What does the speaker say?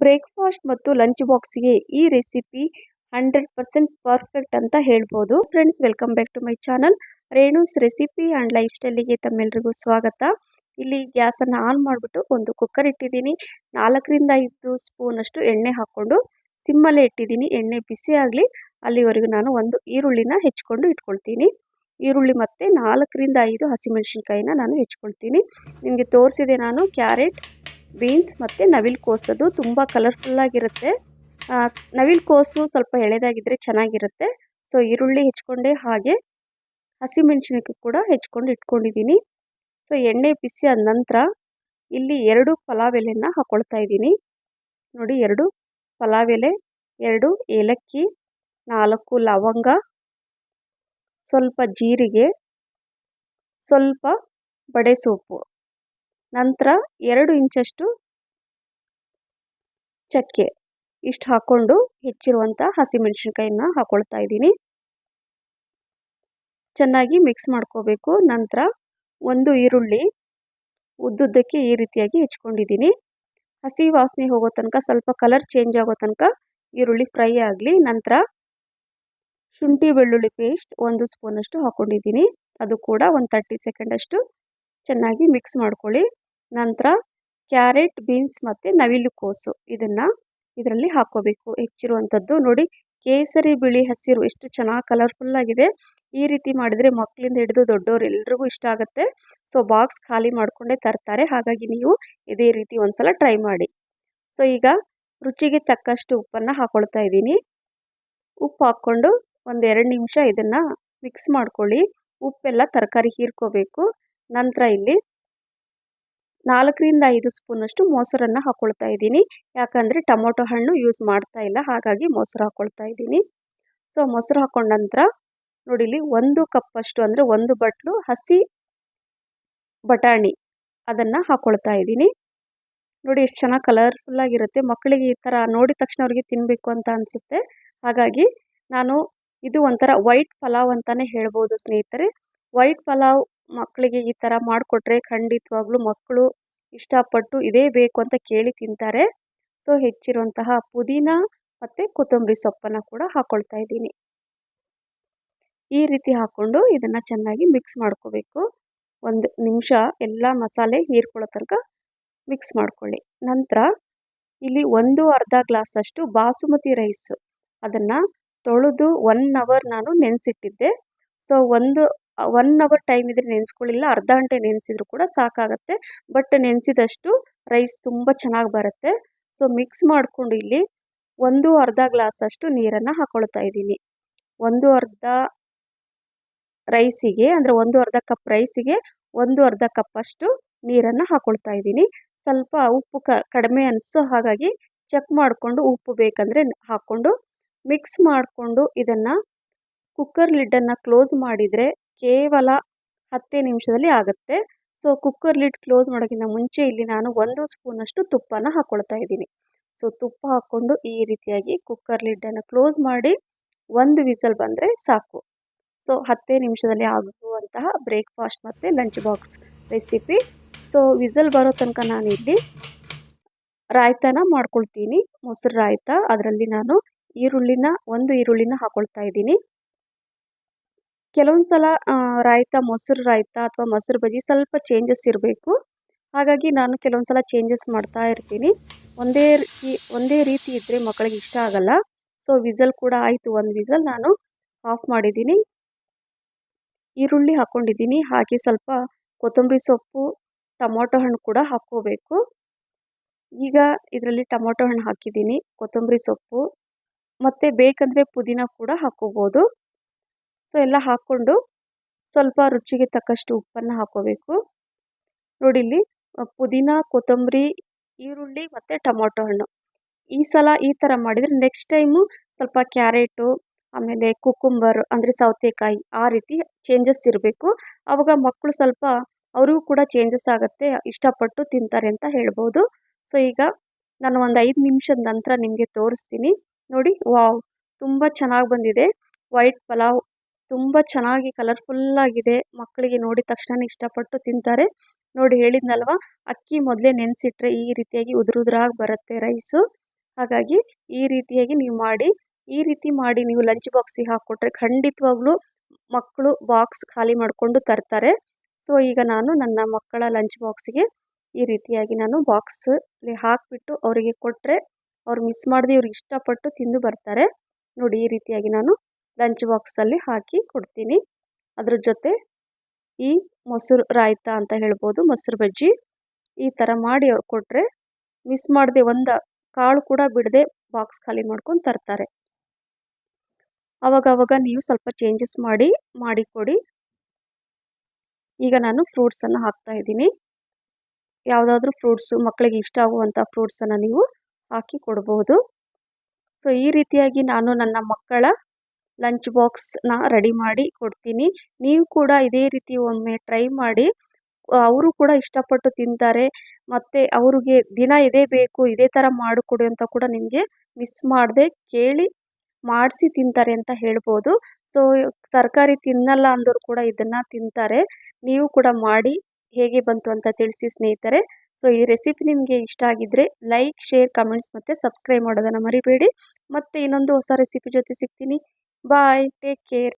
Breakfast ಮತ್ತು lunch ಬಾಕ್ಸ್ಗೆ ಈ ರೆಸಿಪಿ 100% ಪರ್ಫೆಕ್ಟ್ ಅಂತ ಹೇಳ್ಬೋದು. Friends, welcome back to my channel Renu's recipe and life ಸ್ಟೈಲಿಗೆ ತಮ್ಮೆಲ್ಲರಿಗೂ ಸ್ವಾಗತ. ಇಲ್ಲಿ ಗ್ಯಾಸನ್ನು ಆನ್ ಮಾಡಿಬಿಟ್ಟು ಒಂದು ಕುಕ್ಕರ್ ಇಟ್ಟಿದ್ದೀನಿ. 4-5 ಸ್ಪೂನಷ್ಟು ಎಣ್ಣೆ ಹಾಕ್ಕೊಂಡು ಸಿಮ್ಮಲ್ಲೇ ಇಟ್ಟಿದ್ದೀನಿ. ಎಣ್ಣೆ ಬಿಸಿ ಆಗಲಿ ಅಲ್ಲಿವರೆಗೂ ನಾನು ಒಂದು ಈರುಳ್ಳಿನ ಹೆಚ್ಚಿಕೊಂಡು ಇಟ್ಕೊಳ್ತೀನಿ. ಈರುಳ್ಳಿ ಮತ್ತು 4-5 ಹಸಿಮೆಣಸಿನ್ಕಾಯಿನ ನಾನು ಹೆಚ್ಕೊಳ್ತೀನಿ. ನಿಮಗೆ ತೋರಿಸಿದೆ ನಾನು ಕ್ಯಾರೆಟ್, ಬೀನ್ಸ್ ಮತ್ತು ನವಿಲು ಕೋಸದು ತುಂಬ ಕಲರ್ಫುಲ್ಲಾಗಿರುತ್ತೆ. ನವಿಲು ಕೋಸು ಸ್ವಲ್ಪ ಎಳೆದಾಗಿದ್ದರೆ ಚೆನ್ನಾಗಿರುತ್ತೆ. ಸೊ ಈರುಳ್ಳಿ ಹೆಚ್ಕೊಂಡೆ, ಹಾಗೆ ಹಸಿಮೆಣಸಿನಕಾಯಿ ಕೂಡ ಹೆಚ್ಕೊಂಡು ಇಟ್ಕೊಂಡಿದ್ದೀನಿ. ಸೊ ಎಣ್ಣೆ ಬಿಸಿ ಆದ ನಂತರ ಇಲ್ಲಿ 2 ಪಲಾವ್ ಎಲೆನ ಹಾಕ್ಕೊಳ್ತಾ ಇದ್ದೀನಿ. ನೋಡಿ, 2 ಪಲಾವ್ ಎಲೆ, 2 ಏಲಕ್ಕಿ, 4 ಲವಂಗ, ಸ್ವಲ್ಪ ಜೀರಿಗೆ, ಸ್ವಲ್ಪ ಬಡೆ ಸೊಪ್ಪು, ನಂತರ 2 ಇಂಚಷ್ಟು ಚಕ್ಕೆ, ಇಷ್ಟು ಹಾಕ್ಕೊಂಡು ಹೆಚ್ಚಿರುವಂಥ ಹಸಿಮೆಣಸಿನ್ಕಾಯಿನ ಹಾಕ್ಕೊಳ್ತಾ ಇದ್ದೀನಿ. ಚೆನ್ನಾಗಿ ಮಿಕ್ಸ್ ಮಾಡ್ಕೋಬೇಕು. ನಂತರ 1 ಈರುಳ್ಳಿ ಉದ್ದುದ್ದಕ್ಕೆ ಈ ರೀತಿಯಾಗಿ ಹೆಚ್ಕೊಂಡಿದ್ದೀನಿ. ಹಸಿ ವಾಸನೆ ಹೋಗೋ ತನಕ, ಸ್ವಲ್ಪ ಕಲರ್ ಚೇಂಜ್ ಆಗೋ ತನಕ ಈರುಳ್ಳಿ ಫ್ರೈ ಆಗಲಿ. ನಂತರ ಶುಂಠಿ ಬೆಳ್ಳುಳ್ಳಿ ಪೇಸ್ಟ್ 1 ಸ್ಪೂನಷ್ಟು ಹಾಕ್ಕೊಂಡಿದ್ದೀನಿ. ಅದು ಕೂಡ ಒಂದು 30 ಸೆಕೆಂಡಷ್ಟು ಚೆನ್ನಾಗಿ ಮಿಕ್ಸ್ ಮಾಡ್ಕೊಳ್ಳಿ. ನಂತರ ಕ್ಯಾರೆಟ್, ಬೀನ್ಸ್ ಮತ್ತು ನವಿಲು ಕೋಸು ಇದರಲ್ಲಿ ಹಾಕ್ಕೋಬೇಕು, ಹೆಚ್ಚಿರುವಂಥದ್ದು. ನೋಡಿ, ಕೇಸರಿ, ಬಿಳಿ, ಹಸಿರು ಎಷ್ಟು ಚೆನ್ನಾಗಿ ಕಲರ್ಫುಲ್ಲಾಗಿದೆ. ಈ ರೀತಿ ಮಾಡಿದರೆ ಮಕ್ಕಳಿಂದ ಹಿಡಿದು ದೊಡ್ಡವರು ಎಲ್ರಿಗೂ ಇಷ್ಟ ಆಗುತ್ತೆ. ಸೊ ಬಾಕ್ಸ್ ಖಾಲಿ ಮಾಡಿಕೊಂಡೇ ತರ್ತಾರೆ. ಹಾಗಾಗಿ ನೀವು ಇದೇ ರೀತಿ ಒಂದ್ಸಲ ಟ್ರೈ ಮಾಡಿ. ಸೊ ಈಗ ರುಚಿಗೆ ತಕ್ಕಷ್ಟು ಉಪ್ಪನ್ನು ಹಾಕ್ಕೊಳ್ತಾ ಇದ್ದೀನಿ. ಉಪ್ಪು ಹಾಕ್ಕೊಂಡು ಒಂದು 2 ನಿಮಿಷ ಇದನ್ನು ಮಿಕ್ಸ್ ಮಾಡ್ಕೊಳ್ಳಿ. ಉಪ್ಪೆಲ್ಲ ತರಕಾರಿ ಹೀರ್ಕೋಬೇಕು. ನಂತರ ಇಲ್ಲಿ 4-5 ಸ್ಪೂನಷ್ಟು ಮೊಸರನ್ನು ಹಾಕ್ಕೊಳ್ತಾ ಇದ್ದೀನಿ. ಯಾಕಂದರೆ ಟೊಮೊಟೊ ಹಣ್ಣು ಯೂಸ್ ಮಾಡ್ತಾ ಇಲ್ಲ, ಹಾಗಾಗಿ ಮೊಸರು ಹಾಕ್ಕೊಳ್ತಾ ಇದ್ದೀನಿ. ಸೊ ಮೊಸರು ಹಾಕ್ಕೊಂಡ ನಂತರ ನೋಡಿ, ಇಲ್ಲಿ 1 ಕಪ್ಪಷ್ಟು ಅಂದರೆ 1 ಬಟ್ಲು ಹಸಿ ಬಟಾಣಿ ಅದನ್ನು ಹಾಕ್ಕೊಳ್ತಾ ಇದ್ದೀನಿ. ನೋಡಿ ಎಷ್ಟು ಚೆನ್ನಾಗಿ ಕಲರ್ಫುಲ್ಲಾಗಿರುತ್ತೆ. ಮಕ್ಕಳಿಗೆ ಈ ಥರ ನೋಡಿದ ತಕ್ಷಣ ಅವ್ರಿಗೆ ತಿನ್ನಬೇಕು ಅಂತ ಅನಿಸುತ್ತೆ. ಹಾಗಾಗಿ ಇದು ಒಂಥರ ವೈಟ್ ಪಲಾವ್ ಅಂತಲೇ ಹೇಳ್ಬೋದು ಸ್ನೇಹಿತರೆ. ವೈಟ್ ಪಲಾವ್ ಮಕ್ಕಳಿಗೆ ಈ ಥರ ಮಾಡಿಕೊಟ್ರೆ ಖಂಡಿತವಾಗ್ಲೂ ಮಕ್ಕಳು ಇಷ್ಟಪಟ್ಟು ಇದೇ ಬೇಕು ಅಂತ ಕೇಳಿ ತಿಂತಾರೆ. ಸೊ ಹೆಚ್ಚಿರುವಂತಹ ಪುದೀನ ಮತ್ತು ಕೊತ್ತಂಬರಿ ಸೊಪ್ಪನ್ನು ಕೂಡ ಹಾಕ್ಕೊಳ್ತಾ ಇದ್ದೀನಿ. ಈ ರೀತಿ ಹಾಕ್ಕೊಂಡು ಇದನ್ನು ಚೆನ್ನಾಗಿ ಮಿಕ್ಸ್ ಮಾಡ್ಕೋಬೇಕು. 1 ನಿಮಿಷ ಎಲ್ಲ ಮಸಾಲೆ ಹೀರ್ಕೊಳ್ಳೋ ತನಕ ಮಿಕ್ಸ್ ಮಾಡ್ಕೊಳ್ಳಿ. ನಂತರ ಇಲ್ಲಿ 1/2 ಗ್ಲಾಸಷ್ಟು ಬಾಸುಮತಿ ರೈಸ್ ಅದನ್ನು ತೊಳೆದು 1 ಅವರ್ ನಾನು ನೆನೆಸಿಟ್ಟಿದ್ದೆ. ಸೊ 1 ಅವರ್ ಟೈಮ್ ಇದ್ರೆ ನೆನೆಸ್ಕೊಳ್ಳಿಲ್ಲ, ಅರ್ಧ ಗಂಟೆ ನೆನೆಸಿದ್ರು ಕೂಡ ಸಾಕಾಗತ್ತೆ. ಬಟ್ ನೆನೆಸಿದಷ್ಟು ರೈಸ್ ತುಂಬ ಚೆನ್ನಾಗಿ ಬರುತ್ತೆ. ಸೊ ಮಿಕ್ಸ್ ಮಾಡಿಕೊಂಡು ಇಲ್ಲಿ 1/2 ಗ್ಲಾಸಷ್ಟು ನೀರನ್ನು ಹಾಕ್ಕೊಳ್ತಾ ಇದ್ದೀನಿ. 1/2 ರೈಸಿಗೆ ಅಂದರೆ 1/2 ಕಪ್ ರೈಸಿಗೆ 1/2 ಕಪ್ಪಷ್ಟು ನೀರನ್ನು ಹಾಕ್ಕೊಳ್ತಾ ಇದ್ದೀನಿ. ಸ್ವಲ್ಪ ಉಪ್ಪು ಕಡಿಮೆ ಅನಿಸೋ ಹಾಗಾಗಿ ಚೆಕ್ ಮಾಡಿಕೊಂಡು ಉಪ್ಪು ಬೇಕಂದರೆ ಹಾಕ್ಕೊಂಡು ಮಿಕ್ಸ್ ಮಾಡಿಕೊಂಡು ಇದನ್ನು ಕುಕ್ಕರ್ ಲಿಡ್ಡನ್ನು ಕ್ಲೋಸ್ ಮಾಡಿದರೆ ಕೇವಲ 10 ನಿಮಿಷದಲ್ಲಿ ಆಗುತ್ತೆ. ಸೊ ಕುಕ್ಕರ್ ಲಿಡ್ ಕ್ಲೋಸ್ ಮಾಡೋಕ್ಕಿಂತ ಮುಂಚೆ ಇಲ್ಲಿ ನಾನು 1 ಸ್ಪೂನಷ್ಟು ತುಪ್ಪನ ಹಾಕ್ಕೊಳ್ತಾ ಇದ್ದೀನಿ. ಸೊ ತುಪ್ಪ ಹಾಕ್ಕೊಂಡು ಈ ರೀತಿಯಾಗಿ ಕುಕ್ಕರ್ ಲಿಡ್ಡನ್ನು ಕ್ಲೋಸ್ ಮಾಡಿ 1 ವಿಸಲ್ ಬಂದರೆ ಸಾಕು. ಸೊ 10 ನಿಮಿಷದಲ್ಲಿ ಆಗುವಂತಹ ಬ್ರೇಕ್ಫಾಸ್ಟ್ ಮತ್ತು lunch box recipe. So whistle ಬರೋ ತನಕ ನಾನಿಲ್ಲಿ ರಾಯ್ತಾನ ಮಾಡ್ಕೊಳ್ತೀನಿ, ಮೊಸರು ರಾಯ್ತ. ಅದರಲ್ಲಿ ನಾನು ಒಂದು ಈರುಳ್ಳಿನ ಹಾಕ್ಕೊಳ್ತಾ ಇದ್ದೀನಿ. ಕೆಲವೊಂದು ಸಲ ರಾಯ್ತ, ಮೊಸರು ರಾಯ್ತ ಅಥವಾ ಮೊಸರು ಬಜ್ಜಿ ಸ್ವಲ್ಪ ಚೇಂಜಸ್ ಇರಬೇಕು. ಹಾಗಾಗಿ ನಾನು ಕೆಲವೊಂದು ಸಲ ಚೇಂಜಸ್ ಮಾಡ್ತಾ ಇರ್ತೀನಿ. ಒಂದೇ ರೀತಿ ಇದ್ದರೆ ಮಕ್ಕಳಿಗೆ ಇಷ್ಟ ಆಗಲ್ಲ. ಸೊ ವಿಸಲ್ ಕೂಡ ಆಯಿತು, 1 ವಿಸಲ್ ನಾನು ಆಫ್ ಮಾಡಿದ್ದೀನಿ. ಈರುಳ್ಳಿ ಹಾಕ್ಕೊಂಡಿದ್ದೀನಿ, ಹಾಗೆ ಸ್ವಲ್ಪ ಕೊತ್ತಂಬರಿ ಸೊಪ್ಪು, ಟೊಮೊಟೊ ಹಣ್ಣು ಕೂಡ ಹಾಕ್ಕೋಬೇಕು. ಈಗ ಇದರಲ್ಲಿ ಟೊಮೊಟೊ ಹಣ್ಣು ಹಾಕಿದ್ದೀನಿ, ಕೊತ್ತಂಬರಿ ಸೊಪ್ಪು ಮತ್ತು ಬೇಕಂದರೆ ಪುದೀನ ಕೂಡ ಹಾಕ್ಕೋಬೋದು. ಸೊ ಎಲ್ಲ ಹಾಕ್ಕೊಂಡು ಸ್ವಲ್ಪ ರುಚಿಗೆ ತಕ್ಕಷ್ಟು ಉಪ್ಪನ್ನು ಹಾಕ್ಕೋಬೇಕು. ನೋಡಿ, ಇಲ್ಲಿ ಪುದೀನ, ಕೊತ್ತಂಬರಿ, ಈರುಳ್ಳಿ ಮತ್ತು ಟೊಮೊಟೊ ಹಣ್ಣು ಈ ಸಲ ಈ ಥರ ಮಾಡಿದರೆ ನೆಕ್ಸ್ಟ್ ಟೈಮು ಸ್ವಲ್ಪ ಕ್ಯಾರೆಟು, ಆಮೇಲೆ ಕುಕುಂಬರ್ ಅಂದರೆ ಸೌತೆಕಾಯಿ, ಆ ರೀತಿ ಚೇಂಜಸ್ ಇರಬೇಕು. ಆವಾಗ ಮಕ್ಕಳು ಸ್ವಲ್ಪ ಅವ್ರಿಗೂ ಕೂಡ ಚೇಂಜಸ್ ಆಗುತ್ತೆ, ಇಷ್ಟಪಟ್ಟು ತಿಂತಾರೆ ಅಂತ ಹೇಳ್ಬೋದು. ಸೊ ಈಗ ನಾನು ಒಂದು 5 ನಿಮಿಷದ ನಂತರ ನಿಮಗೆ ತೋರಿಸ್ತೀನಿ. ನೋಡಿ, ವಾವ್, ತುಂಬ ಚೆನ್ನಾಗಿ ಬಂದಿದೆ. ವೈಟ್ ಪಲಾವ್ ತುಂಬ ಚೆನ್ನಾಗಿ ಕಲರ್ಫುಲ್ಲಾಗಿದೆ. ಮಕ್ಕಳಿಗೆ ನೋಡಿದ ತಕ್ಷಣ ಇಷ್ಟಪಟ್ಟು ತಿಂತಾರೆ. ನೋಡಿ, ಹೇಳಿದ್ನಲ್ವ, ಅಕ್ಕಿ ಮೊದಲೇ ನೆನೆಸಿಟ್ರೆ ಈ ರೀತಿಯಾಗಿ ಉದುರಾಗಿ ಬರುತ್ತೆ ರೈಸು. ಹಾಗಾಗಿ ಈ ರೀತಿಯಾಗಿ ನೀವು ಮಾಡಿ, ಈ ರೀತಿ ಮಾಡಿ ನೀವು ಲಂಚ್ ಬಾಕ್ಸಿಗೆ ಹಾಕ್ಕೊಟ್ರೆ ಖಂಡಿತವಾಗ್ಲೂ ಮಕ್ಕಳು ಬಾಕ್ಸ್ ಖಾಲಿ ಮಾಡಿಕೊಂಡು ತರ್ತಾರೆ. ಸೊ ಈಗ ನಾನು ನನ್ನ ಮಕ್ಕಳ ಲಂಚ್ ಬಾಕ್ಸಿಗೆ ಈ ರೀತಿಯಾಗಿ ನಾನು ಬಾಕ್ಸಲ್ಲಿ ಹಾಕಿಬಿಟ್ಟು ಅವರಿಗೆ ಕೊಟ್ಟರೆ ಅವ್ರು ಮಿಸ್ ಮಾಡದೆ ಇವ್ರಿಗೆ ಇಷ್ಟಪಟ್ಟು ತಿಂದು ಬರ್ತಾರೆ. ನೋಡಿ ಈ ರೀತಿಯಾಗಿ ನಾನು ಲಂಚ್ ಬಾಕ್ಸಲ್ಲಿ ಹಾಕಿ ಕೊಡ್ತೀನಿ. ಅದ್ರ ಜೊತೆ ಈ ಮೊಸರು ರಾಯ್ತ ಅಂತ ಹೇಳ್ಬೋದು, ಮೊಸರು ಬಜ್ಜಿ ಈ ಥರ ಮಾಡಿ ಅವ್ರು ಕೊಟ್ಟರೆ ಮಿಸ್ ಮಾಡದೆ ಒಂದು ಕಾಳು ಕೂಡ ಬಿಡದೆ ಬಾಕ್ಸ್ ಖಾಲಿ ಮಾಡ್ಕೊಂಡು ತರ್ತಾರೆ. ಅವಾಗವಾಗ ನೀವು ಸ್ವಲ್ಪ ಚೇಂಜಸ್ ಮಾಡಿ ಕೊಡಿ. ಈಗ ನಾನು ಫ್ರೂಟ್ಸನ್ನು ಹಾಕ್ತಾ ಇದ್ದೀನಿ. ಯಾವುದಾದ್ರೂ ಫ್ರೂಟ್ಸು ಮಕ್ಕಳಿಗೆ ಇಷ್ಟ ಆಗುವಂಥ ಫ್ರೂಟ್ಸನ್ನು ನೀವು ಹಾಕಿ ಕೊಡ್ಬೋದು. ಸೊ ಈ ರೀತಿಯಾಗಿ ನಾನು ನನ್ನ ಮಕ್ಕಳ ಲಂಚ್ ಬಾಕ್ಸ್ನ ರೆಡಿ ಮಾಡಿ ಕೊಡ್ತೀನಿ. ನೀವು ಕೂಡ ಇದೇ ರೀತಿ ಒಮ್ಮೆ ಟ್ರೈ ಮಾಡಿ. ಅವರು ಕೂಡ ಇಷ್ಟಪಟ್ಟು ತಿಂತಾರೆ. ಮತ್ತು ಅವ್ರಿಗೆ ದಿನ ಇದೇ ಬೇಕು, ಇದೇ ಥರ ಮಾಡಿಕೊಡಿ ಅಂತ ಕೂಡ ನಿಮಗೆ ಮಿಸ್ ಮಾಡದೆ ಕೇಳಿ ಮಾಡಿಸಿ ತಿಂತಾರೆ ಅಂತ ಹೇಳ್ಬೋದು. ಸೊ ತರಕಾರಿ ತಿನ್ನಲ್ಲ ಅಂದವರು ಕೂಡ ಇದನ್ನು ತಿಂತಾರೆ. ನೀವು ಕೂಡ ಮಾಡಿ ಹೇಗೆ ಬಂತು ಅಂತ ತಿಳಿಸಿ ಸ್ನೇಹಿತರೆ. ಸೊ ಈ ರೆಸಿಪಿ ನಿಮಗೆ ಇಷ್ಟ ಆಗಿದ್ದರೆ ಲೈಕ್, ಶೇರ್, ಕಮೆಂಟ್ಸ್ ಮತ್ತು ಸಬ್ಸ್ಕ್ರೈಬ್ ಮಾಡೋದನ್ನು ಮರಿಬೇಡಿ. ಮತ್ತೆ ಇನ್ನೊಂದು ಹೊಸ ರೆಸಿಪಿ ಜೊತೆ ಸಿಗ್ತೀನಿ. ಬಾಯ್, ಟೇಕ್ ಕೇರ್.